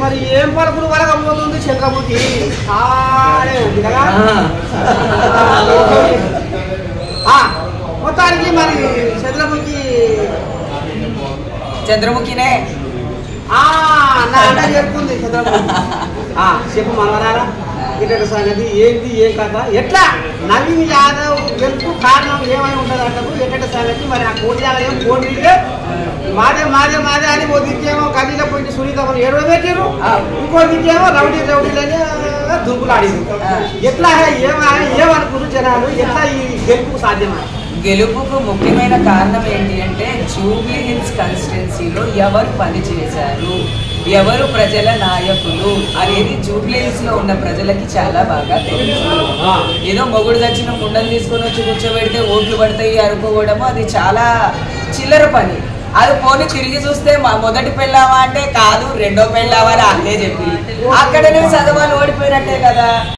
మరి ఏం పలుకులు వరకపోతుంది చంద్రముఖి మొత్తానికి మరి చంద్రముఖినే నా అంట చెప్పుకుంది చంద్రముఖి చెప్పు మనవరారా ఇటు సంగతి ఏంటి ఏం కథ ఎట్లా నవీన్ యాదవ్ గెలుపు కారణం ఏమై ఉంటుంది అంటారు ఎట్ట సంగతి మరి ఆ కోటి ఏం కోటి మాదే మాదే మాదే అని ఓ దిక్కేమో కవిలో పోయి సునీత ఏడవ పెట్టారు ఇంకో దిక్కేమో రౌడీలని దుంపులాడింది ఎట్లా ఏమనుకున్నారు జనాలు ఎట్లా ఈ గెలుపు సాధ్యమా గెలుపుకు ముఖ్యమైన కారణం ఏంటి అంటే జూబ్లీ హిల్స్ కాన్స్టిట్యున్సీలో ఎవరు పని చేశారు ఎవరు ప్రజల నాయకులు అనేది జూబ్లీ హిల్స్ లో ఉన్న ప్రజలకి చాలా బాగా తెలుసు ఏదో మొగుడు దచ్చిన ముండలు తీసుకొని వచ్చి కూర్చోబెడితే ఓట్లు పడతాయి అనుకోవడము అది చాలా చిల్లర పని అది పోనీ తిరిగి చూస్తే మా మొదటి పెళ్ళావా అంటే కాదు రెండో పెళ్ళావా అని అదే చెప్పి అక్కడనే చదవాలి ఓడిపోయినట్టే కదా